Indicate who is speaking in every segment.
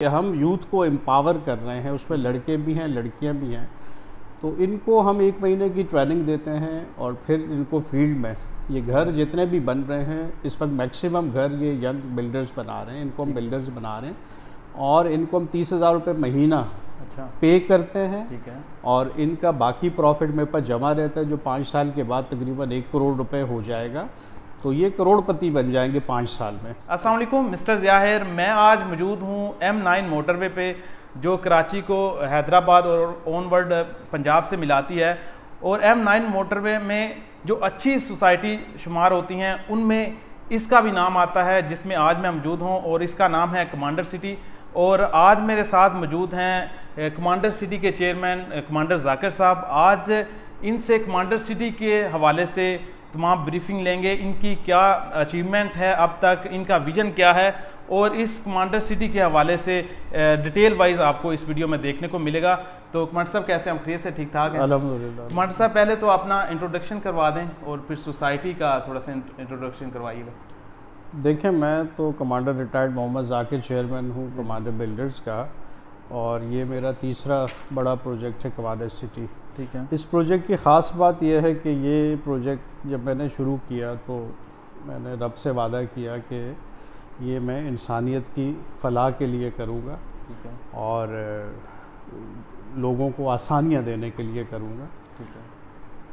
Speaker 1: कि हम यूथ को एम्पावर कर रहे हैं, उसमें लड़के भी हैं लड़कियां भी हैं। तो इनको हम 1 महीने की ट्रेनिंग देते हैं और फिर इनको फील्ड में ये घर जितने भी बन रहे हैं इस वक्त मैक्सिमम घर ये यंग बिल्डर्स बना रहे हैं, इनको हम बिल्डर्स बना रहे हैं और इनको हम 30,000 रुपये महीना पे करते हैं। ठीक है। और इनका बाकी प्रॉफिट मेरे पास जमा रहता है जो 5 साल के बाद तकरीबन 1 करोड़ रुपए हो जाएगा। तो ये करोड़पति बन जाएंगे 5 साल में।
Speaker 2: अस्सलाम वालेकुम मिस्टर ज़ाहिर, मैं आज मौजूद हूँ M9 मोटरवे पे जो कराची को हैदराबाद और ओनवर्ड पंजाब से मिलाती है। और M9 मोटरवे में जो अच्छी सोसाइटी शुमार होती हैं उनमें इसका भी नाम आता है, जिसमें आज मैं मौजूद हूँ और इसका नाम है कमांडर सिटी। और आज मेरे साथ मौजूद हैं कमांडर सिटी के चेयरमैन कमांडर जाकिर साहब। आज इनसे कमांडर सिटी के हवाले से तमाम ब्रीफिंग लेंगे, इनकी क्या अचीवमेंट है अब तक, इनका विजन क्या है और इस कमांडर सिटी के हवाले से डिटेल वाइज आपको इस वीडियो में देखने को मिलेगा। तो कमांडर साहब कैसे, हम खैरियत से ठीक ठाक हैं?
Speaker 1: अल्हम्दुलिल्लाह।
Speaker 2: कमांडर साहब पहले तो अपना इंट्रोडक्शन करवा दें और फिर सोसाइटी का थोड़ा सा इंट्रोडक्शन करवाइएगा।
Speaker 1: देखें, मैं तो commander retired Mohammad Zakir chairman हूँ कमांडर बिल्डर्स का, और ये मेरा तीसरा बड़ा प्रोजेक्ट है कमांडर सिटी।
Speaker 2: ठीक है।
Speaker 1: इस प्रोजेक्ट की ख़ास बात यह है कि ये प्रोजेक्ट जब मैंने शुरू किया तो मैंने रब से वादा किया कि ये मैं इंसानियत की फ़लाह के लिए करूँगा।
Speaker 2: ठीक है।
Speaker 1: और लोगों को आसानियाँ देने के लिए करूँगा।
Speaker 2: ठीक है।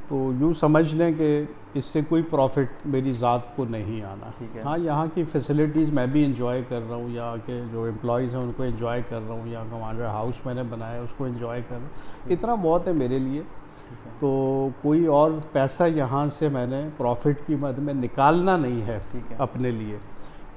Speaker 1: तो यूँ समझ लें कि इससे कोई प्रॉफिट मेरी ज़ात को नहीं आना।
Speaker 2: ठीक है।
Speaker 1: हाँ, यहाँ की फैसिलिटीज़ मैं भी इंजॉय कर रहा हूँ, यहाँ के जो एम्प्लॉयज़ हैं उनको इंजॉय कर रहा हूँ, यहाँ कमांडर हाउस मैंने बनाया उसको इंजॉय कर रहा हूँ, इतना बहुत है मेरे लिए। तो कोई और पैसा यहाँ से मैंने प्रॉफिट की मद में निकालना नहीं है अपने लिए,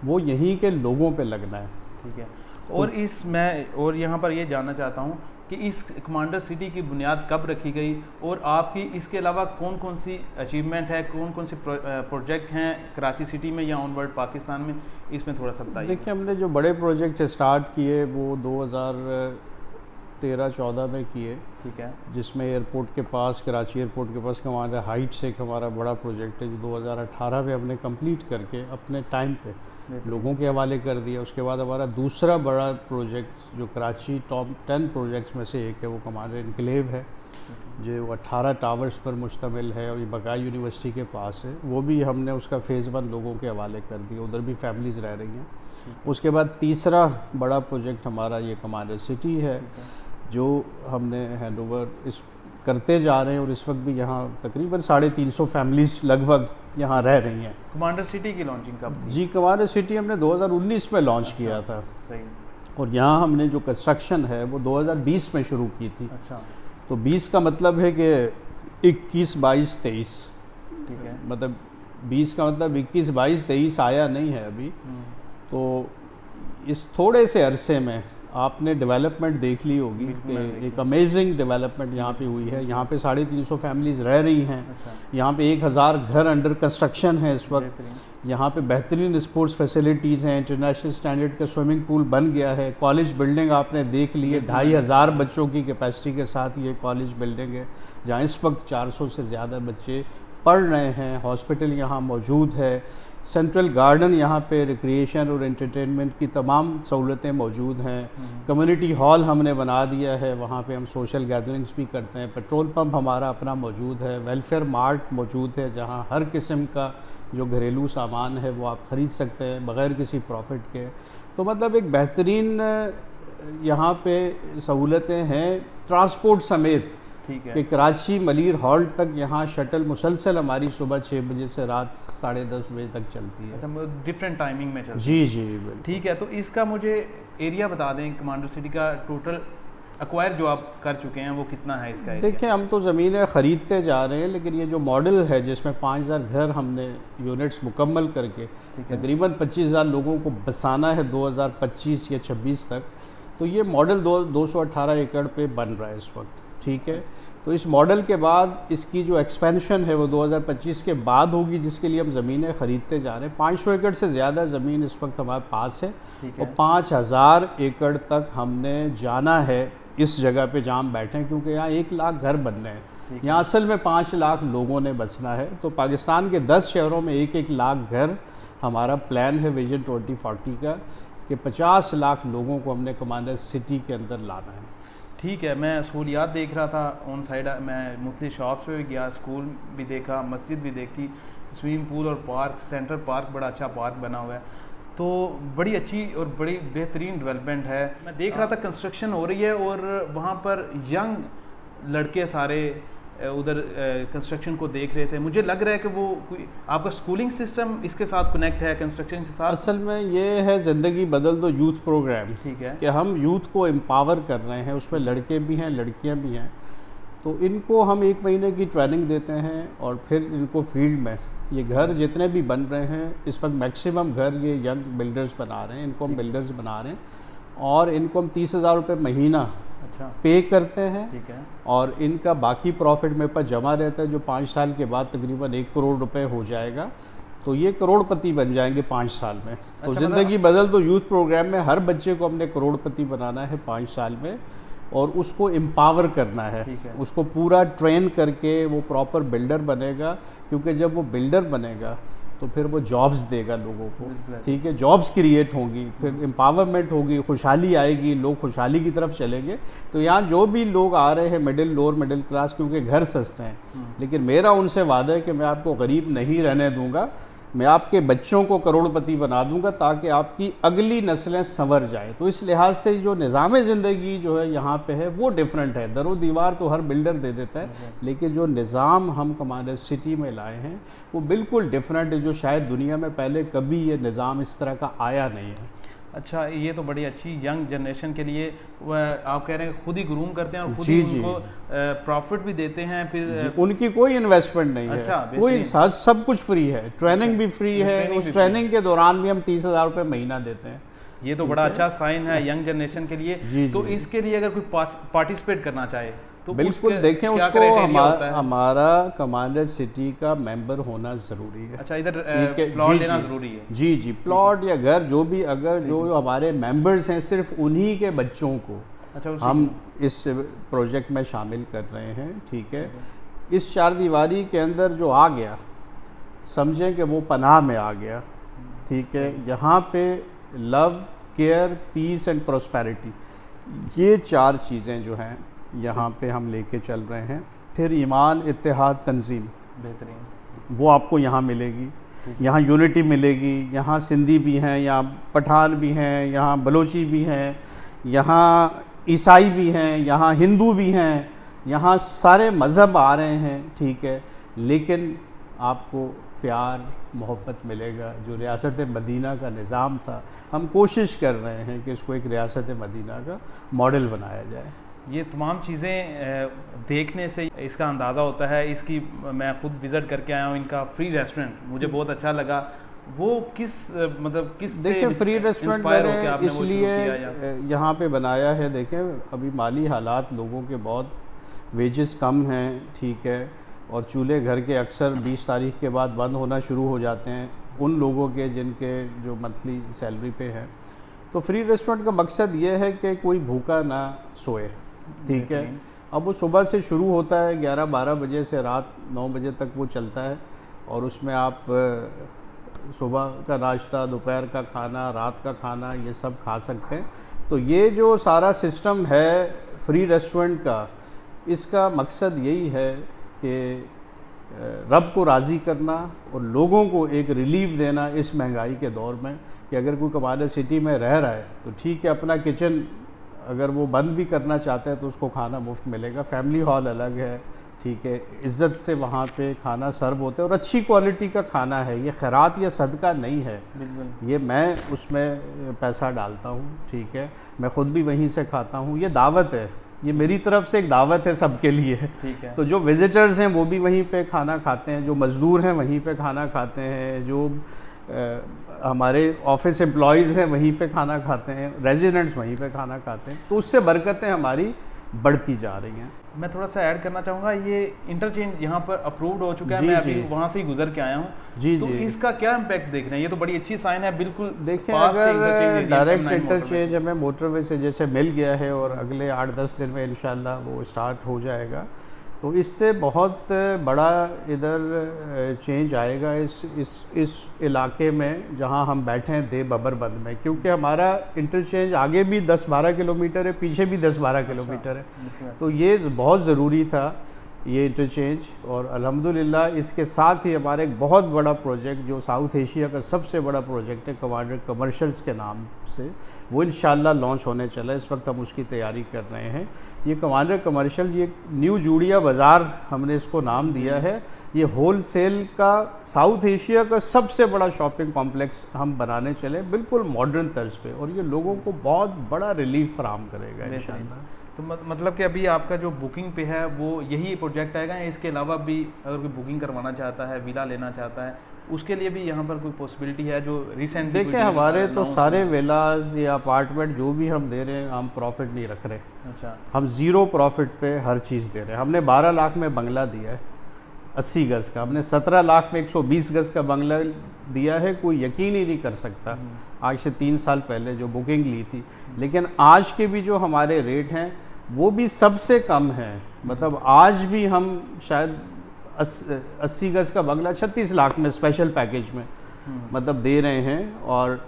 Speaker 1: वो यहीं के लोगों पे लगना है।
Speaker 2: ठीक है। और इस मैं और यहाँ पर ये जानना चाहता हूँ कि इस कमांडर सिटी की बुनियाद कब रखी गई और आपकी इसके अलावा कौन कौन सी अचीवमेंट है, कौन कौन से प्रोजेक्ट हैं कराची सिटी में या ऑनवर्ड पाकिस्तान में, इसमें थोड़ा सा बताइए।
Speaker 1: देखिए, हमने जो बड़े प्रोजेक्ट स्टार्ट किए वो 2013-14 में किए।
Speaker 2: ठीक है।
Speaker 1: जिसमें एयरपोर्ट के पास, कराची एयरपोर्ट के पास कमांडर हाइट्स एक हमारा बड़ा प्रोजेक्ट है जो 2018 में हमने कंप्लीट करके अपने टाइम पे लोगों के हवाले कर दिया। उसके बाद हमारा दूसरा बड़ा प्रोजेक्ट जो कराची टॉप 10 प्रोजेक्ट्स में से एक है वो कमांडर इनक्लेव है जो 18 टावर्स पर मुश्तमिल है और ये बकाई यूनिवर्सिटी के पास है। वो भी हमने उसका फ़ेज़ 1 लोगों के हवाले कर दिया, उधर भी फैमिलीज़ रह रही हैं। उसके बाद तीसरा बड़ा प्रोजेक्ट हमारा ये कमांडर सिटी है जो हमने हैंडओवर इस करते जा रहे हैं और इस वक्त भी यहाँ तकरीबन 350 फैमिलीज़ लगभग यहाँ रह रही हैं।
Speaker 2: कमांडर सिटी की लॉन्चिंग कब थी?
Speaker 1: जी, कमांडर सिटी हमने 2019 में लॉन्च किया था।
Speaker 2: सही।
Speaker 1: और यहाँ हमने जो कंस्ट्रक्शन है वो 2020 में शुरू की थी।
Speaker 2: अच्छा।
Speaker 1: तो 20 का मतलब है कि 21, 22, 23।
Speaker 2: ठीक है।
Speaker 1: मतलब 20 का मतलब 21, 22, 23 आया नहीं है अभी। तो इस थोड़े से अरसे में आपने डेवलपमेंट देख ली होगी कि एक अमेजिंग डेवलपमेंट यहाँ पे हुई है। यहाँ पे 350 फैमिलीज़ रह रही हैं।
Speaker 2: अच्छा।
Speaker 1: यहाँ पे 1000 घर अंडर कंस्ट्रक्शन है इस वक्त। यहाँ पे बेहतरीन स्पोर्ट्स फैसिलिटीज़ हैं, इंटरनेशनल स्टैंडर्ड का स्विमिंग पूल बन गया है, कॉलेज बिल्डिंग आपने देख ली है, 2500 बच्चों की कैपेसिटी के साथ ये कॉलेज बिल्डिंग है जहाँ इस वक्त 400 से ज़्यादा बच्चे पढ़ रहे हैं। हॉस्पिटल यहाँ मौजूद है, सेंट्रल गार्डन यहाँ पे रिक्रिएशन और एंटरटेनमेंट की तमाम सहूलतें मौजूद हैं। कम्युनिटी हॉल हमने बना दिया है, वहाँ पे हम सोशल गैदरिंग्स भी करते हैं। पेट्रोल पंप हमारा अपना मौजूद है, वेलफेयर मार्ट मौजूद है जहाँ हर किस्म का जो घरेलू सामान है वो आप ख़रीद सकते हैं बग़ैर किसी प्रॉफिट के। तो मतलब एक बेहतरीन यहाँ पे सहूलतें हैं, ट्रांसपोर्ट समेत।
Speaker 2: ठीक है।
Speaker 1: कि कराची मलीर हॉल्ट तक यहाँ शटल मुसलसल हमारी सुबह 6 बजे से रात 10:30 बजे तक चलती है।
Speaker 2: अच्छा, डिफरेंट टाइमिंग में चलती
Speaker 1: है। जी बिल्कुल।
Speaker 2: ठीक है। तो इसका मुझे एरिया बता दें, कमांडर सिटी का टोटल एक्वायर जो आप कर चुके हैं वो कितना है इसका एरिया?
Speaker 1: देखिए, हम तो ज़मीनें ख़रीदते जा रहे हैं, लेकिन ये जो मॉडल है जिसमें 5000 घर हमने यूनिट्स मुकम्मल करके तकरीबन 25,000 लोगों को बसाना है 2025 या 26 तक, तो ये मॉडल 218 एकड़ पे बन रहा है इस वक्त। ठीक है। तो इस मॉडल के बाद इसकी जो एक्सपेंशन है वो 2025 के बाद होगी, जिसके लिए हम ज़मीनें ख़रीदते जा रहे हैं। 500 एकड़ से ज़्यादा ज़मीन इस वक्त हमारे पास है और 5000 एकड़ तक हमने जाना है इस जगह पे जहाँ हम बैठे हैं, क्योंकि यहाँ 1 लाख घर बन रहे हैं। यहाँ असल में 5 लाख लोगों ने बसना है। तो पाकिस्तान के 10 शहरों में 1-1 लाख घर हमारा प्लान है विजन 2040 का। कि 50 लाख लोगों को हमने कमांडर सिटी के अंदर लाना है।
Speaker 2: ठीक है, मैं सहूलियात देख रहा था ऑन साइड, मैं मुख्तलिफ शॉप्स पे भी गया, स्कूल भी देखा, मस्जिद भी देखी, स्विमिंग पूल और पार्क, सेंट्रल पार्क बड़ा अच्छा पार्क बना हुआ है, तो बड़ी अच्छी और बड़ी बेहतरीन डेवलपमेंट है। मैं देख रहा था कंस्ट्रक्शन हो रही है और वहाँ पर यंग लड़के सारे उधर कंस्ट्रक्शन को देख रहे थे। मुझे लग रहा है कि वो कोई आपका स्कूलिंग सिस्टम इसके साथ कनेक्ट है कंस्ट्रक्शन के साथ।
Speaker 1: असल में ये है ज़िंदगी बदल दो यूथ प्रोग्राम,
Speaker 2: ठीक है,
Speaker 1: कि हम यूथ को एम्पावर कर रहे हैं, उसमें लड़के भी हैं लड़कियां भी हैं। तो इनको हम 1 महीने की ट्रेनिंग देते हैं और फिर इनको फील्ड में ये घर जितने भी बन रहे हैं, इस वक्त मैक्सिमम घर ये यंग बिल्डर्स बना रहे हैं, इनको हम बिल्डर्स बना रहे हैं और इनको हम 30,000 रुपये महीना
Speaker 2: अच्छा
Speaker 1: पे करते हैं।
Speaker 2: ठीक है,
Speaker 1: और इनका बाकी प्रॉफिट मेरे पास जमा रहता है जो 5 साल के बाद तकरीबन 1 करोड़ रुपए हो जाएगा, तो ये करोड़पति बन जाएंगे 5 साल में। तो
Speaker 2: अच्छा,
Speaker 1: ज़िंदगी बदल दो यूथ प्रोग्राम में हर बच्चे को हमने करोड़पति बनाना है 5 साल में और उसको एम्पावर करना है, उसको पूरा ट्रेन करके वो प्रॉपर बिल्डर बनेगा, क्योंकि जब वो बिल्डर बनेगा तो फिर वो जॉब्स देगा लोगों को, ठीक है, जॉब्स क्रिएट होंगी, फिर एम्पावरमेंट होगी, खुशहाली आएगी, लोग खुशहाली की तरफ चलेंगे। तो यहाँ जो भी लोग आ रहे हैं मिडिल लोअर मिडिल क्लास, क्योंकि घर सस्ते हैं, लेकिन मेरा उनसे वादा है कि मैं आपको गरीब नहीं रहने दूंगा, मैं आपके बच्चों को करोड़पति बना दूंगा ताकि आपकी अगली नस्लें संवर जाए। तो इस लिहाज से जो निज़ाम ज़िंदगी जो है यहाँ पे है वो डिफरेंट है। दरो दीवार तो हर बिल्डर दे देता है, लेकिन जो निज़ाम हम कमांडर सिटी में लाए हैं वो बिल्कुल डिफरेंट है, जो शायद दुनिया में पहले कभी ये निज़ाम इस तरह का आया नहीं है।
Speaker 2: अच्छा, ये तो बड़ी अच्छी यंग जनरेशन के लिए आप कह रहे हैं खुद ही ग्रूम करते हैं और खुद ही उनको प्रॉफिट भी देते हैं, फिर
Speaker 1: उनकी कोई इन्वेस्टमेंट नहीं है, कोई सब कुछ फ्री है, ट्रेनिंग भी फ्री है, उस ट्रेनिंग के दौरान भी हम 30,000 रुपये महीना देते हैं।
Speaker 2: ये तो बड़ा अच्छा साइन है यंग जनरेशन के लिए। तो इसके लिए अगर कोई पार्टिसिपेट करना चाहे तो
Speaker 1: बिल्कुल देखें, उसको हमारा कमांडर सिटी का मेंबर होना ज़रूरी है।
Speaker 2: अच्छा, इधर प्लॉट लेना ज़रूरी है?
Speaker 1: जी जी, प्लॉट या घर जो भी, अगर जो हमारे मेंबर्स हैं सिर्फ उन्हीं के बच्चों को हम इस प्रोजेक्ट में शामिल कर रहे हैं, ठीक है। इस 4 दीवारी के अंदर जो आ गया, समझें कि वो पनाह में आ गया, ठीक है। यहाँ पे love, care, peace and prosperity, ये 4 चीज़ें जो हैं यहाँ पे हम लेके चल रहे हैं। फिर ईमान, इत्तेहाद, तंजीम,
Speaker 2: बेहतरीन,
Speaker 1: वो आपको यहाँ मिलेगी। यहाँ यूनिटी मिलेगी, यहाँ सिंधी भी हैं, यहाँ पठान भी हैं, यहाँ बलोची भी हैं, यहाँ ईसाई भी हैं, यहाँ हिंदू भी हैं, यहाँ सारे मज़हब आ रहे हैं, ठीक है। लेकिन आपको प्यार मोहब्बत मिलेगा। जो रियासत मदीना का निज़ाम था, हम कोशिश कर रहे हैं कि इसको एक रियासत मदीना का मॉडल बनाया जाए।
Speaker 2: ये तमाम चीज़ें देखने से इसका अंदाज़ा होता है। इसकी मैं खुद विज़िट करके आया हूँ, इनका फ्री रेस्टोरेंट मुझे बहुत अच्छा लगा। वो किस
Speaker 1: देखिए, फ्री रेस्टोरेंट इसलिए यहाँ पे बनाया है, देखें अभी माली हालात लोगों के बहुत, वेजेस कम हैं, ठीक है, और चूल्हे घर के अक्सर 20 तारीख के बाद बंद होना शुरू हो जाते हैं उन लोगों के जिनके जो मंथली सैलरी पे है। तो फ्री रेस्टोरेंट का मकसद ये है कि कोई भूखा ना सोए, ठीक है। अब वो सुबह से शुरू होता है 11-12 बजे से रात 9 बजे तक वो चलता है, और उसमें आप सुबह का नाश्ता, दोपहर का खाना, रात का खाना, ये सब खा सकते हैं। तो ये जो सारा सिस्टम है फ्री रेस्टोरेंट का, इसका मकसद यही है कि रब को राज़ी करना और लोगों को एक रिलीफ देना इस महंगाई के दौर में, कि अगर कोई कमांडर सिटी में रह रहा है तो ठीक है, अपना किचन अगर वो बंद भी करना चाहते हैं तो उसको खाना मुफ्त मिलेगा, फैमिली हॉल अलग है, ठीक है, इज़्ज़त से वहाँ पे खाना सर्व होते हैं और अच्छी क्वालिटी का खाना है। ये खैरात या सदका नहीं है, ये मैं उसमें पैसा डालता हूँ, ठीक है, मैं ख़ुद भी वहीं से खाता हूँ। ये दावत है, ये मेरी तरफ से एक दावत है सबके लिए,
Speaker 2: ठीक है।
Speaker 1: तो जो विजिटर्स हैं वो भी वहीं पे खाना खाते हैं, जो मज़दूर हैं वहीं पे खाना खाते हैं, जो हमारे ऑफिस एम्प्लॉयज़ हैं वहीं पे खाना खाते हैं, रेजिडेंट्स वहीं पे खाना खाते हैं। तो उससे बरकतें हमारी बढ़ती जा रही हैं।
Speaker 2: मैं थोड़ा सा ऐड करना चाहूँगा, ये इंटरचेंज यहाँ पर अप्रूव्ड हो चुका है, मैं अभी वहाँ से ही गुजर के आया हूँ जी, तो इसका क्या इम्पैक्ट देख रहे हैं? ये तो बड़ी अच्छी साइन है, बिल्कुल।
Speaker 1: देखिए, अगर डायरेक्ट इंटरचेंज हमें मोटरवे से जैसे मिल गया है और अगले 8-10 दिन में इंशाल्लाह वो स्टार्ट हो जाएगा, तो इससे बहुत बड़ा इधर चेंज आएगा इस इलाके में जहां हम बैठे हैं दे बबरबंद में, क्योंकि हमारा इंटरचेंज आगे भी 10-12 किलोमीटर है, पीछे भी 10-12 किलोमीटर है। तो ये बहुत ज़रूरी था ये इंटरचेंज। और अल्हम्दुलिल्लाह इसके साथ ही हमारे एक बहुत बड़ा प्रोजेक्ट जो साउथ एशिया का सबसे बड़ा प्रोजेक्ट है कमांडर कमर्शियल्स के नाम से, वो इंशाल्लाह लॉन्च होने चला है। इस वक्त हम उसकी तैयारी कर रहे हैं। ये कमांडर कमर्शियल, ये न्यू जूड़िया बाज़ार हमने इसको नाम दिया है। ये होल सेल का साउथ एशिया का सबसे बड़ा शॉपिंग कॉम्प्लेक्स हम बनाने चले, बिल्कुल मॉडर्न तर्ज पे, और ये लोगों को बहुत बड़ा रिलीफ फराहम करेगा इंशाल्लाह।
Speaker 2: तो मतलब कि अभी आपका जो बुकिंग पे है वो यही प्रोजेक्ट आएगा, या इसके अलावा भी अगर कोई बुकिंग करवाना चाहता है, विला लेना चाहता है, उसके लिए भी यहाँ पर कोई पॉसिबिलिटी है जो रिसेंट?
Speaker 1: देखिए हमारे तो सारे विलास या अपार्टमेंट जो भी हम दे रहे हैं हम प्रॉफिट नहीं रख रहे।
Speaker 2: अच्छा।
Speaker 1: हम ज़ीरो प्रॉफिट पे हर चीज़ दे रहे हैं। हमने 12 लाख में बंगला दिया है 80 गज़ का, हमने 17 लाख में 120 गज़ का बंगला दिया है। कोई यकीन ही नहीं कर सकता आज से 3 साल पहले जो बुकिंग ली थी। लेकिन आज के भी जो हमारे रेट हैं वो भी सबसे कम है। मतलब आज भी हम शायद 80 गज़ का बंगला 36 लाख में स्पेशल पैकेज में मतलब दे रहे हैं, और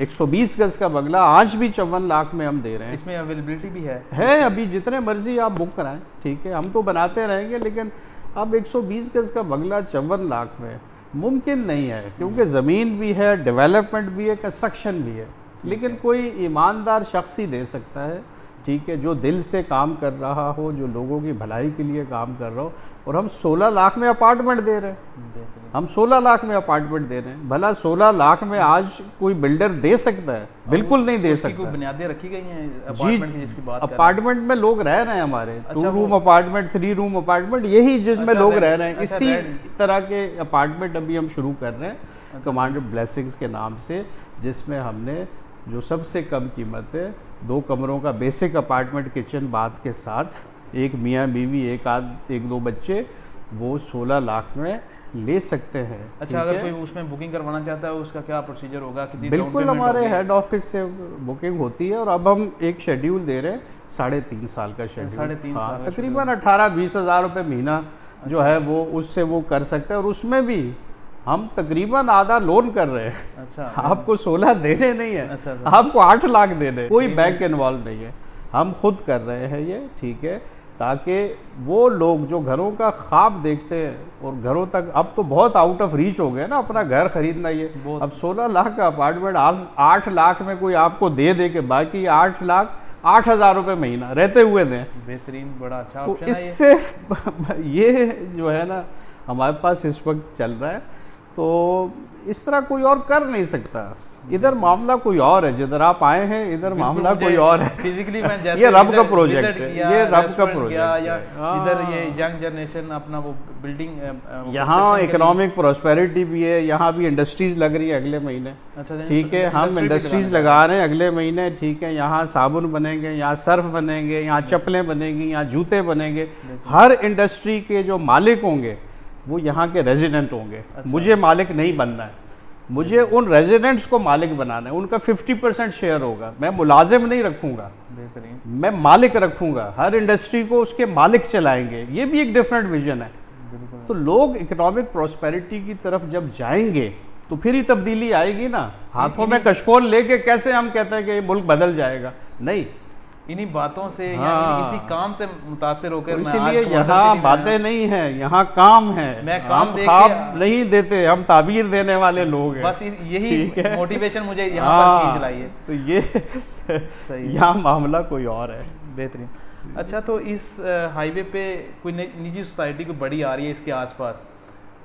Speaker 1: 120 गज़ का बंगला आज भी 54 लाख में हम दे रहे हैं।
Speaker 2: इसमें अवेलेबिलिटी भी है
Speaker 1: अभी जितने मर्जी आप बुक कराएं, ठीक है, हम तो बनाते रहेंगे। लेकिन अब 120 गज़ का बंगला 54 लाख में मुमकिन नहीं है, क्योंकि ज़मीन भी है, डेवलपमेंट भी है, कंस्ट्रक्शन भी है। लेकिन कोई ईमानदार शख्स ही दे सकता है, ठीक है, जो दिल से काम कर रहा हो, जो लोगों की भलाई के लिए काम कर रहा हो। और हम 16 लाख में अपार्टमेंट दे रहे हैं, हम 16 लाख में अपार्टमेंट दे रहे हैं। भला 16 लाख में आज कोई बिल्डर दे सकता है? बिल्कुल नहीं दे सकता।
Speaker 2: बुनियादें रखी गई हैं अपार्टमेंट की जिसकी बात कर रहे हैं।
Speaker 1: अपार्टमेंट में लोग रह रहे हैं हमारे, 2 रूम अपार्टमेंट, 3 रूम अपार्टमेंट, यही जिसमें लोग रह रहे हैं। इसी तरह के अपार्टमेंट अभी हम शुरू कर रहे हैं कमांडर ब्लेसिंग्स के नाम से, जिसमें हमने जो सबसे कम कीमत है 2 कमरों का बेसिक अपार्टमेंट, किचन बाथ के साथ, एक मियाँ बीवी, एक 2 बच्चे, वो 16 लाख में ले सकते हैं।
Speaker 2: अच्छा, अगर कोई उसमें बुकिंग करवाना चाहता है उसका क्या प्रोसीजर होगा?
Speaker 1: बिल्कुल हमारे हेड ऑफिस से बुकिंग होती है। और अब हम एक शेड्यूल दे रहे हैं 3.5 साल का शेड्यूल।
Speaker 2: 3.5 साल
Speaker 1: तकरीबन 18-20 हज़ार रुपये महीना जो है वो उससे वो कर सकते हैं। और उसमें भी हम तकरीबन आधा लोन कर रहे हैं।
Speaker 2: अच्छा,
Speaker 1: आपको 16 देने नहीं है।
Speaker 2: अच्छा।
Speaker 1: आपको 8 लाख देने, कोई बैंक इन्वॉल्व नहीं है, हम खुद कर रहे हैं ये, ठीक है, ताकि वो लोग जो घरों का ख्वाब देखते हैं और घरों तक, अब तो बहुत आउट ऑफ रीच हो गया ना अपना घर खरीदना। ये अब 16 लाख का अपार्टमेंट 8 लाख में कोई आपको दे के बाकी 8 लाख 8,000 रुपये महीना रहते हुए दें।
Speaker 2: बेहतरीन, बड़ा अच्छा
Speaker 1: तो इससे ये जो है ना हमारे पास इस वक्त चल रहा है। तो इस तरह कोई और कर नहीं सकता। इधर मामला कोई और है, जिधर आप आए हैं इधर मामला कोई और है।
Speaker 2: फिजिकली मैं जैसे
Speaker 1: ये रब का प्रोजेक्ट है, ये रब का प्रोजेक्ट
Speaker 2: है। इधर ये यंग जनरेशन अपना वो बिल्डिंग,
Speaker 1: यहाँ इकोनॉमिक प्रॉस्पेरिटी भी है, यहाँ भी इंडस्ट्रीज लग रही है अगले महीने।
Speaker 2: अच्छा,
Speaker 1: ठीक है, हम इंडस्ट्रीज लगा रहे हैं अगले महीने, ठीक है। यहाँ साबुन बनेंगे, यहाँ सर्फ बनेंगे, यहाँ चप्पलें बनेंगी, यहाँ जूते बनेंगे। हर इंडस्ट्री के जो मालिक होंगे वो यहाँ के रेजिडेंट होंगे। अच्छा। मुझे मालिक नहीं बनना है, मुझे उन रेजिडेंट्स को मालिक बनाना है। उनका 50% शेयर होगा। मैं मुलाजिम नहीं रखूंगा, मैं मालिक रखूंगा। हर इंडस्ट्री को उसके मालिक चलाएंगे। ये भी एक डिफरेंट विजन है। तो लोग इकोनॉमिक प्रॉस्पेरिटी की तरफ जब जाएंगे तो फिर ही तब्दीली आएगी ना। हाथों में कशकोल लेके कैसे हम कहते हैं कि ये मुल्क बदल जाएगा? नहीं,
Speaker 2: इन्हीं बातों से या किसी काम से मुतासिर होकर।
Speaker 1: इसीलिए यहाँ बातें नहीं है, यहाँ काम है।
Speaker 2: मैं काम
Speaker 1: ख्वाब नहीं देते, हम ताबीर देने वाले लोग हैं।
Speaker 2: बस यही मोटिवेशन मुझे यहाँ पर खींच लाई है।
Speaker 1: तो ये यहाँ मामला कोई और है।
Speaker 2: बेहतरीन। अच्छा, तो इस हाईवे पे कोई निजी सोसाइटी कोई बड़ी आ रही है इसके आसपास,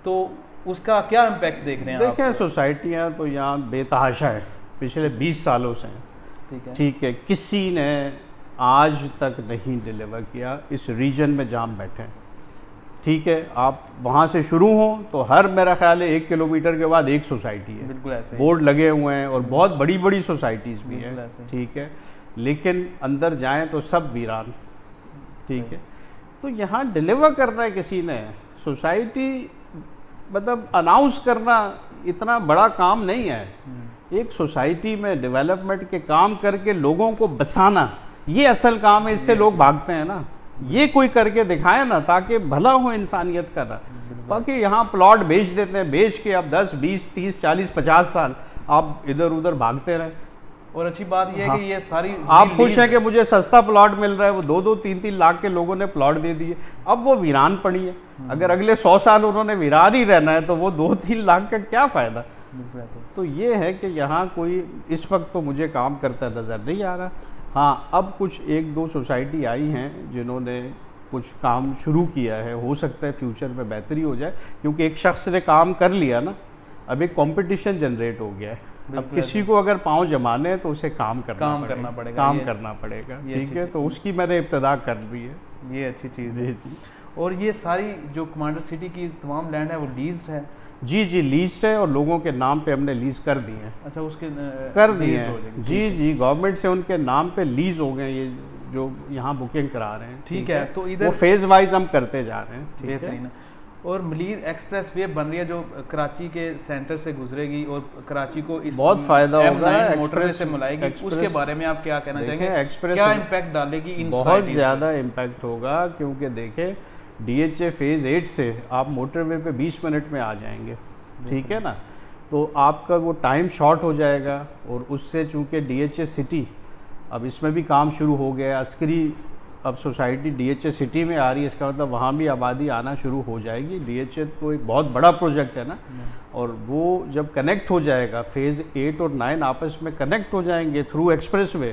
Speaker 2: तो उसका क्या इम्पैक्ट देख रहे हैं?
Speaker 1: देखें, सोसाइटियाँ तो यहाँ बेतहाशा है, पिछले 20 सालों से हैं। ठीक है, किसी ने आज तक नहीं डिलीवर किया इस रीजन में जहाँ बैठे हैं। ठीक है, आप वहाँ से शुरू हो तो हर मेरा ख्याल है 1 किलोमीटर के बाद एक सोसाइटी है।
Speaker 2: बिल्कुल ऐसे
Speaker 1: बोर्ड लगे हुए हैं और बहुत बड़ी बड़ी सोसाइटीज़ भी हैं। ठीक है, लेकिन अंदर जाएं तो सब वीरान। ठीक है, तो यहाँ डिलीवर करना है किसी ने। सोसाइटी मतलब अनाउंस करना इतना बड़ा काम नहीं है। एक सोसाइटी में डेवलपमेंट के काम करके लोगों को बसाना, ये असल काम है। इससे लोग भागते हैं ना। ये कोई करके दिखाए ना, ताकि भला हो इंसानियत का ना। बाकी यहाँ प्लॉट बेच देते हैं, बेच के अब 10, 20, 30, 40, 50 साल आप इधर उधर भागते रहे।
Speaker 2: और अच्छी बात यह है कि ये सारी
Speaker 1: आप खुश हैं कि मुझे सस्ता प्लॉट मिल रहा है, वो 2-2, 3-3 लाख के लोगों ने प्लॉट दे दिए, अब वो वीरान पड़ी है। अगर अगले 100 साल उन्होंने वीरान ही रहना है तो वो 2-3 लाख का क्या फ़ायदा। तो ये है कि यहाँ कोई इस वक्त तो मुझे काम करता नज़र नहीं आ रहा। हाँ, अब कुछ 1-2 सोसाइटी आई हैं जिन्होंने कुछ काम शुरू किया है, हो सकता है फ्यूचर में बेहतरी हो जाए, क्योंकि एक शख्स ने काम कर लिया ना, अब एक कंपटीशन जनरेट हो गया है। अब किसी को अगर पाँव जमाने हैं तो उसे काम करना पड़ेगा। ठीक है, तो उसकी मैंने इब्तिदा कर दी है।
Speaker 2: ये अच्छी चीज़ है जी। और ये सारी जो कमांडर सिटी की तमाम लैंड है वो लीज्ड है? जी
Speaker 1: लीज्ड है, और लोगों के नाम पे हमने लीज कर दिए हैं।
Speaker 2: अच्छा, उसके
Speaker 1: कर दिए हैं जी, गवर्नमेंट से उनके नाम पे लीज हो गए, ये जो यहाँ बुकिंग करा रहे हैं।
Speaker 2: ठीक है, तो इधर
Speaker 1: वो फेज वाइज हम करते जा रहे हैं।
Speaker 2: बेहतरीन। और मलीर एक्सप्रेस वे बन रही है जो कराची के सेंटर से गुजरेगी और कराची को इस
Speaker 1: बहुत फायदा होगा,
Speaker 2: मोटरवे से मिलाएगी। उसके बारे में आप क्या कहना चाहेंगे?
Speaker 1: एक्सप्रेस
Speaker 2: क्या इम्पैक्ट डालेगी इन?
Speaker 1: बहुत ज़्यादा इम्पैक्ट होगा, क्योंकि देखें DHA फेज़ 8 से आप मोटरवे पे 20 मिनट में आ जाएंगे। ठीक है ना, तो आपका वो टाइम शॉर्ट हो जाएगा। और उससे चूँकि DHA सिटी अब इसमें भी काम शुरू हो गया, अस्करी अब सोसाइटी DHA सिटी में आ रही है, इसका मतलब वहाँ भी आबादी आना शुरू हो जाएगी। DHA तो एक बहुत बड़ा प्रोजेक्ट है ना, और वो जब कनेक्ट हो जाएगा, फेज़ 8 और 9 आपस में कनेक्ट हो जाएंगे थ्रू एक्सप्रेसवे,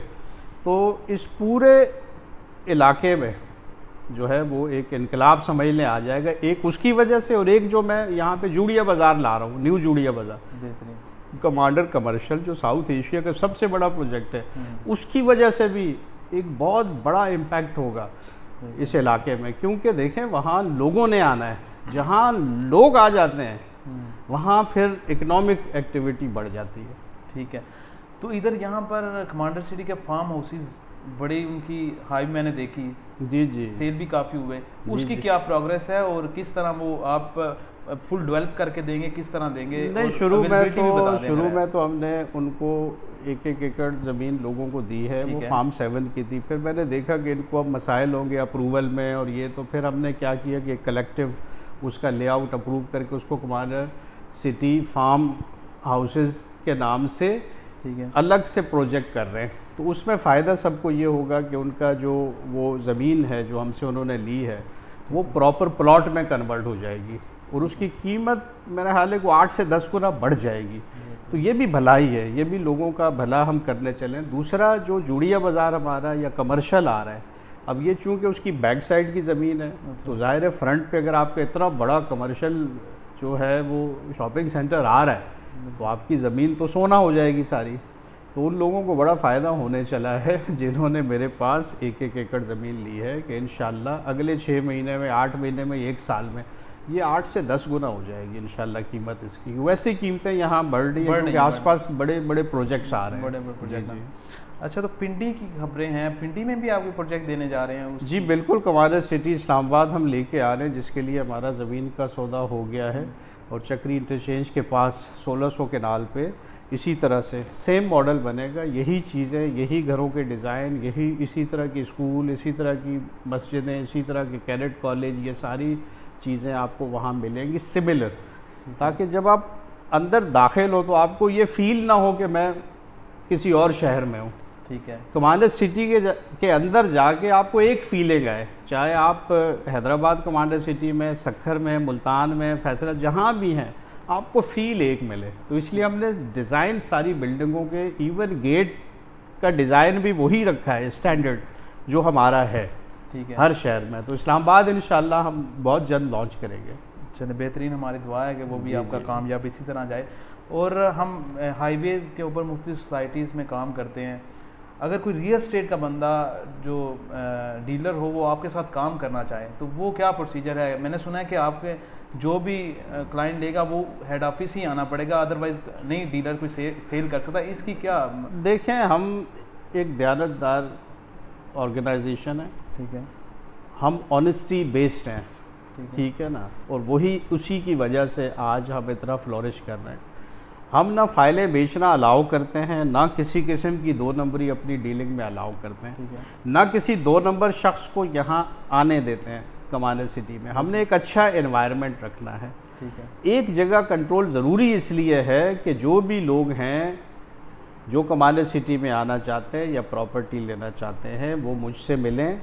Speaker 1: तो इस पूरे इलाके में जो है वो एक इनकलाब समझ लें आ जाएगा। एक उसकी वजह से, और एक जो मैं यहाँ पे जूड़िया बाज़ार ला रहा हूँ, न्यू जूड़िया बाज़ार, कमांडर कमर्शियल जो साउथ एशिया का सबसे बड़ा प्रोजेक्ट है, उसकी वजह से भी एक बहुत बड़ा इम्पैक्ट होगा इस इलाके में। क्योंकि देखें वहाँ लोगों ने आना है, जहाँ लोग आ जाते हैं वहाँ फिर इकोनॉमिक एक्टिविटी बढ़ जाती है।
Speaker 2: ठीक है, तो इधर यहाँ पर कमांडर सिटी के फार्म हाउसेज बड़ी उनकी हाई मैंने देखी।
Speaker 1: जी,
Speaker 2: सेल भी काफ़ी हुए। उसकी क्या प्रोग्रेस है और किस तरह वो आप फुल डेवलप करके देंगे, किस तरह देंगे?
Speaker 1: नहीं, शुरू में तो हमने उनको 1-1 एकड़ ज़मीन लोगों को दी है, वो फार्म 7 की थी। फिर मैंने देखा कि इनको अब मसाइल होंगे अप्रूवल में और ये, तो फिर हमने क्या किया कि कलेक्टिव उसका लेआउट अप्रूव करके उसको कमांडर सिटी फार्म हाउसेस के नाम से अलग से प्रोजेक्ट कर रहे हैं। तो उसमें फ़ायदा सबको ये होगा कि उनका जो वो ज़मीन है जो हमसे उन्होंने ली है वो प्रॉपर प्लॉट में कन्वर्ट हो जाएगी, और उसकी कीमत मेरा ख्याल है वो 8 से 10 गुना बढ़ जाएगी। तो ये भी भलाई है, ये भी लोगों का भला हम करने चलें। दूसरा जो जूड़िया बाज़ार हमारा या कमर्शियल आ रहा है, अब ये चूँकि उसकी बैक साइड की ज़मीन है, तो ज़ाहिर है फ्रंट पे अगर आपका इतना बड़ा कमर्शियल जो है वो शॉपिंग सेंटर आ रहा है, तो आपकी ज़मीन तो सोना हो जाएगी सारी। तो उन लोगों को बड़ा फ़ायदा होने चला है जिन्होंने मेरे पास 1-1 एकड़ ज़मीन ली है, कि इंशाल्लाह अगले 6 महीने में, 8 महीने में, 1 साल में ये 8 से 10 गुना हो जाएगी इंशाल्लाह कीमत इसकी। वैसे कीमतें यहाँ बढ़ रही हैं क्योंकि आसपास बड़े बड़े प्रोजेक्ट्स आ रहे हैं।
Speaker 2: बड़े प्रोजेक्ट। अच्छा, तो पिंडी की खबरें हैं, पिंडी में भी आपके प्रोजेक्ट देने जा रहे हैं?
Speaker 1: जी बिल्कुल, कमांडर सिटी इस्लामाबाद हम लेके आ रहे हैं, जिसके लिए हमारा ज़मीन का सौदा हो गया है। और चक्री इंटरचेंज के पास 1600 केनाल पे इसी तरह से सेम मॉडल बनेगा। यही चीज़ें, यही घरों के डिज़ाइन, यही इसी तरह की स्कूल, इसी तरह की मस्जिदें, इसी तरह के कैडेट कॉलेज, ये सारी चीज़ें आपको वहाँ मिलेंगी सिमिलर, ताकि जब आप अंदर दाखिल हो तो आपको ये फील ना हो कि मैं किसी और शहर में हूँ।
Speaker 2: ठीक है,
Speaker 1: कमांडर सिटी के अंदर जाके आपको एक फीलिंग आए, चाहे आप हैदराबाद कमांडर सिटी में, सक्खर में, मुल्तान में, फैसला, जहाँ भी हैं, आपको फील एक मिले। तो इसलिए हमने डिज़ाइन सारी बिल्डिंगों के, इवन गेट का डिज़ाइन भी वही रखा है स्टैंडर्ड जो हमारा है।
Speaker 2: ठीक है,
Speaker 1: हर शहर में। तो इस्लामाबाद इंशाल्लाह हम बहुत जल्द लॉन्च करेंगे।
Speaker 2: चलिए, बेहतरीन, हमारी दुआ है कि वो भी आपका कामयाब इसी तरह जाए। और हम हाईवेज़ के ऊपर मुख्तलिफ सोसाइटीज़ में काम करते हैं। अगर कोई रियल एस्टेट का बंदा जो डीलर हो वो आपके साथ काम करना चाहे तो वो क्या प्रोसीजर है? मैंने सुना है कि आपके जो भी क्लाइंट लेगा वो हेड ऑफिस ही आना पड़ेगा, अदरवाइज नहीं डीलर कोई सेल कर सकता। इसकी क्या?
Speaker 1: देखें, हम एक दयानतदार ऑर्गेनाइजेशन है।
Speaker 2: ठीक है,
Speaker 1: हम ऑनेस्टी बेस्ड हैं। ठीक है ना, और वही उसी की वजह से आज हम इतना फ्लोरिश कर रहे हैं। हम ना फाइलें बेचना अलाउ करते हैं, ना किसी किस्म की 2 नंबरी अपनी डीलिंग में अलाउ करते हैं, ना किसी 2 नंबर शख्स को यहाँ आने देते हैं कमांडर सिटी में। हमने एक अच्छा एनवायरनमेंट रखना है। एक जगह कंट्रोल ज़रूरी इसलिए है कि जो भी लोग हैं जो कमांडर सिटी में आना चाहते हैं या प्रॉपर्टी लेना चाहते हैं वो मुझसे मिलें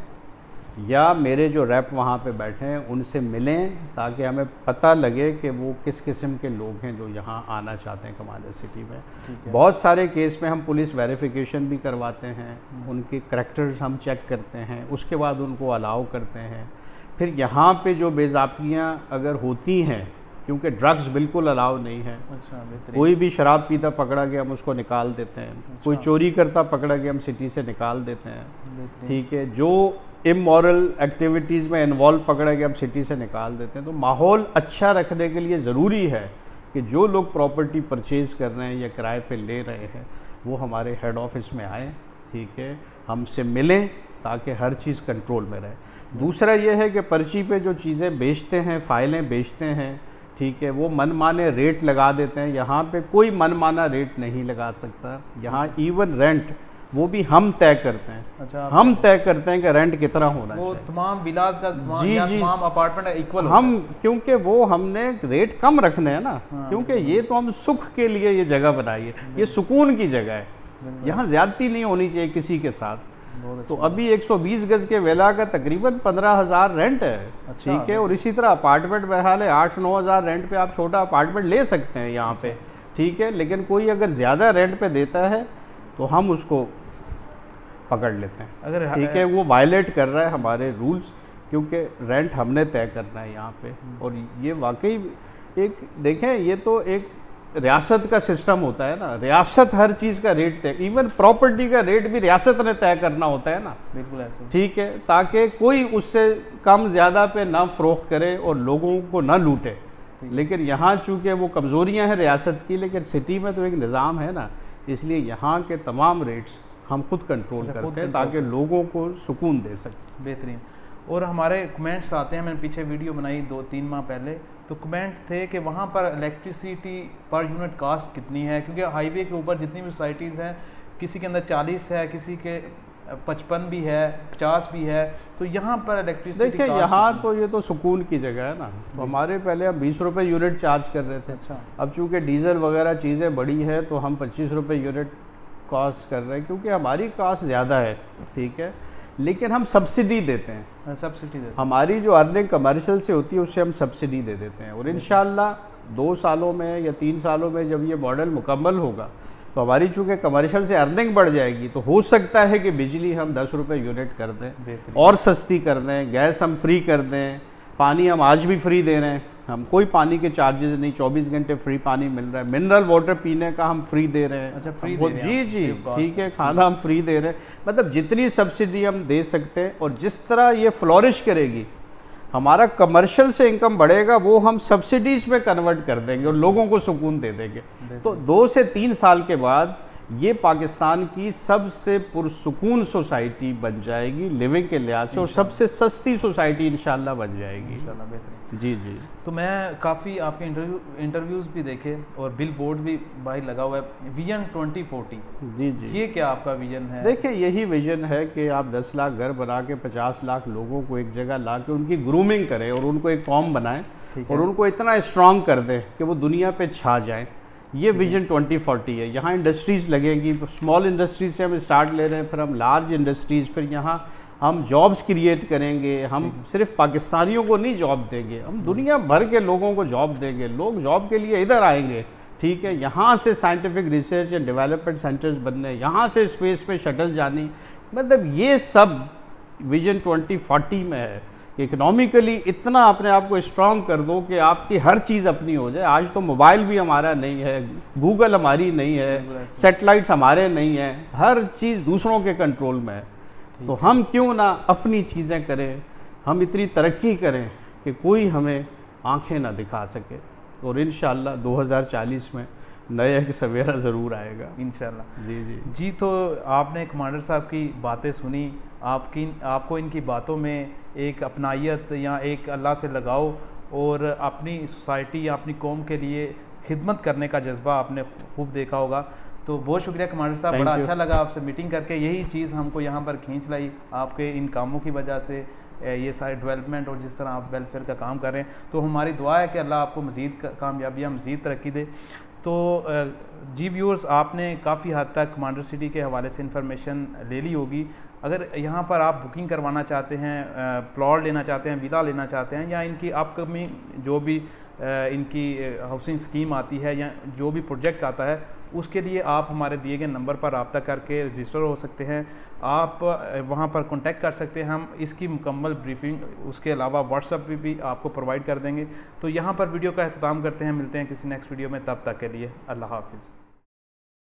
Speaker 1: या मेरे जो रैप वहाँ पे बैठे हैं उनसे मिलें, ताकि हमें पता लगे कि वो किस किस्म के लोग हैं जो यहाँ आना चाहते हैं कमांडर सिटी में। बहुत सारे केस में हम पुलिस वेरिफिकेशन भी करवाते हैं, उनके करैक्टर्स हम चेक करते हैं, उसके बाद उनको अलाउ करते हैं। फिर यहाँ पे जो बेज़ाब्तियाँ अगर होती हैं, क्योंकि ड्रग्स बिल्कुल अलाउ नहीं है। कोई भी शराब पीता पकड़ा गया हम उसको निकाल देते हैं, कोई चोरी करता पकड़ा गया हम सिटी से निकाल देते हैं, ठीक है। जो इमोरल एक्टिविटीज़ में इन्वॉल्व पकड़ा गया हम सिटी से निकाल देते हैं। तो माहौल अच्छा रखने के लिए ज़रूरी है कि जो लोग प्रॉपर्टी परचेज़ कर रहे हैं या किराए पे ले रहे हैं वो हमारे हेड ऑफिस में आए, ठीक है, हमसे मिलें, ताकि हर चीज़ कंट्रोल में रहे। दूसरा ये है कि पर्ची पे जो चीज़ें बेचते हैं, फाइलें बेचते हैं, ठीक है, वो मनमाने रेट लगा देते हैं। यहाँ पे कोई मनमाना रेट नहीं लगा सकता। यहाँ इवन रेंट वो भी हम तय करते हैं।
Speaker 2: अच्छा,
Speaker 1: हम तय करते हैं कि रेंट कितना होना
Speaker 2: वो
Speaker 1: चाहिए।
Speaker 2: तमाम विलास का
Speaker 1: जी जी
Speaker 2: तमाम अपार्टमेंट इक्वल
Speaker 1: हम, क्योंकि वो हमने रेट कम रखने हैं ना, क्योंकि ये तो हम सुख के लिए ये जगह बनाई है, ये सुकून की जगह है, यहाँ ज्यादती नहीं होनी चाहिए किसी के साथ। तो अभी 120 गज के वेला का तकरीबन 15,000 रेंट है, ठीक है। और इसी तरह अपार्टमेंट बहरहाल 8-9 हज़ार रेंट पे आप छोटा अपार्टमेंट ले सकते हैं यहाँ पे, ठीक है। लेकिन कोई अगर ज़्यादा रेंट पे देता है तो हम उसको पकड़ लेते हैं, अगर ठीक है वो वायलेट कर रहा है हमारे रूल्स, क्योंकि रेंट हमने तय करना है यहाँ पे। और ये वाकई एक देखें, ये तो एक रियासत का सिस्टम होता है ना, रियासत हर चीज़ का रेट तय, इवन प्रॉपर्टी का रेट भी रियासत ने तय करना होता है ना,
Speaker 2: बिल्कुल ऐसे,
Speaker 1: ठीक है, ताकि कोई उससे कम ज़्यादा पे ना फ़रोख्त करे और लोगों को ना लूटे। लेकिन यहाँ चूँकि वो कमज़ोरियाँ हैं रियासत की, लेकिन सिटी में तो एक निज़ाम है ना, इसलिए यहाँ के तमाम रेट्स हम खुद कंट्रोल करते हैं ताकि लोगों को सुकून दे सकें।
Speaker 2: बेहतरीन। और हमारे कमेंट्स आते हैं, मैंने पीछे वीडियो बनाई 2-3 माह पहले, तो कमेंट थे कि वहाँ पर इलेक्ट्रिसिटी पर यूनिट कास्ट कितनी है, क्योंकि हाईवे के ऊपर जितनी भी सोसाइटीज़ हैं किसी के अंदर 40 है, किसी के 55 भी है, 50 भी है, तो यहाँ पर इलेक्ट्रिसिटी
Speaker 1: देखिए यहाँ तो ये तो सुकून की जगह है ना। तो हमारे पहले हम 20 रुपये यूनिट चार्ज कर रहे थे।
Speaker 2: अच्छा।
Speaker 1: अब चूँकि डीजल वगैरह चीज़ें बड़ी है तो हम 25 रुपये यूनिट कॉस्ट कर रहे हैं, क्योंकि हमारी कॉस्ट ज़्यादा है, ठीक है। लेकिन हम सब्सिडी देते हैं,
Speaker 2: सब्सिडी देते हैं,
Speaker 1: हमारी जो अर्निंग कमर्शियल से होती है उससे हम सब्सिडी दे देते हैं। और इंशाल्लाह 2 सालों में या 3 सालों में जब ये मॉडल मुकम्मल होगा तो हमारी चूँकि कमर्शियल से अर्निंग बढ़ जाएगी, तो हो सकता है कि बिजली हम 10 रुपये यूनिट कर दें और सस्ती कर दें, गैस हम फ्री कर दें, पानी हम आज भी फ्री दे रहे हैं, हम कोई पानी के चार्जेस नहीं, 24 घंटे फ्री पानी मिल रहा है, मिनरल वाटर पीने का हम फ्री दे रहे हैं।
Speaker 2: अच्छा, फ्री
Speaker 1: दे रहे हैं, जी ठीक है, खाना हम फ्री दे रहे हैं। मतलब जितनी सब्सिडी हम दे सकते हैं, और जिस तरह ये फ्लोरिश करेगी, हमारा कमर्शियल से इनकम बढ़ेगा, वो हम सब्सिडीज में कन्वर्ट कर देंगे और लोगों को सुकून दे देंगे। तो 2 से 3 साल के बाद ये पाकिस्तान की सबसे पुरसुकून सोसाइटी बन जाएगी लिविंग के लिहाज से, और सबसे सस्ती सोसाइटी इंशाल्लाह बन जाएगी।
Speaker 2: इंशाल्लाह बेहतरीन।
Speaker 1: जी जी।
Speaker 2: तो मैं काफ़ी आपके इंटरव्यूज़ भी देखे और बिल बोर्ड भी भाई लगा हुआ है, विजन 2040। जी जी, ये क्या आपका विजन है?
Speaker 1: देखिए यही विजन है कि आप 10 लाख घर बना के 50 लाख लोगों को एक जगह ला के उनकी ग्रूमिंग करें और उनको एक कौम बनाएं और उनको इतना स्ट्रांग कर दें कि वो दुनिया पे छा जाएं। ये विजन 2040 है। यहाँ इंडस्ट्रीज़ लगेंगी, स्मॉल इंडस्ट्रीज से हम स्टार्ट ले रहे हैं, फिर हम लार्ज इंडस्ट्रीज़, फिर यहाँ हम जॉब्स क्रिएट करेंगे। हम सिर्फ पाकिस्तानियों को नहीं जॉब देंगे, हम दुनिया भर के लोगों को जॉब देंगे। लोग जॉब के लिए इधर आएंगे, ठीक है। यहाँ से scientific research and development centres बनने, यहाँ से स्पेस पे शटल जानी, मतलब ये सब विजन 2040 में है। इकोनॉमिकली इतना अपने आप को स्ट्रांग कर दो कि आपकी हर चीज़ अपनी हो जाए। आज तो मोबाइल भी हमारा नहीं है, गूगल हमारी नहीं है, सैटेलाइट्स हमारे नहीं है, हर चीज़ दूसरों के कंट्रोल में है। तो हम क्यों ना अपनी चीज़ें करें, हम इतनी तरक्की करें कि कोई हमें आंखें ना दिखा सके। और इंशाल्लाह 2040 में नया एक सवेरा ज़रूर आएगा
Speaker 2: इंशाल्लाह।
Speaker 1: जी जी
Speaker 2: जी। तो आपने कमांडर साहब की बातें सुनी, आपको इनकी बातों में एक अपनायत या एक अल्लाह से लगाओ और अपनी सोसाइटी या अपनी कौम के लिए खिदमत करने का जज्बा आपने खूब देखा होगा। तो बहुत शुक्रिया कमांडर साहब, बड़ा अच्छा लगा आपसे मीटिंग करके। यही चीज़ हमको यहाँ पर खींच लाई आपके इन कामों की वजह से, ये सारे डेवलपमेंट और जिस तरह आप वेलफेयर का काम कर रहे हैं। तो हमारी दुआ है कि अल्लाह आपको मज़ीद कामयाबियाँ, मज़ीद तरक्की दे। तो जी व्यूअर्स, आपने काफ़ी हद तक कमांडर सिटी के हवाले से इंफॉर्मेशन ले ली होगी। अगर यहाँ पर आप बुकिंग करवाना चाहते हैं, प्लॉट लेना चाहते हैं, विला लेना चाहते हैं, या इनकी अपकमिंग जो भी इनकी हाउसिंग स्कीम आती है या जो भी प्रोजेक्ट आता है, उसके लिए आप हमारे दिए गए नंबर पर रब्ता करके रजिस्टर हो सकते हैं। आप वहाँ पर कांटेक्ट कर सकते हैं। हम इसकी मुकम्मल ब्रीफिंग उसके अलावा व्हाट्सएप पे भी आपको प्रोवाइड कर देंगे। तो यहाँ पर वीडियो का अख्ताम करते हैं, मिलते हैं किसी नेक्स्ट वीडियो में, तब तक के लिए अल्लाह हाफिज़।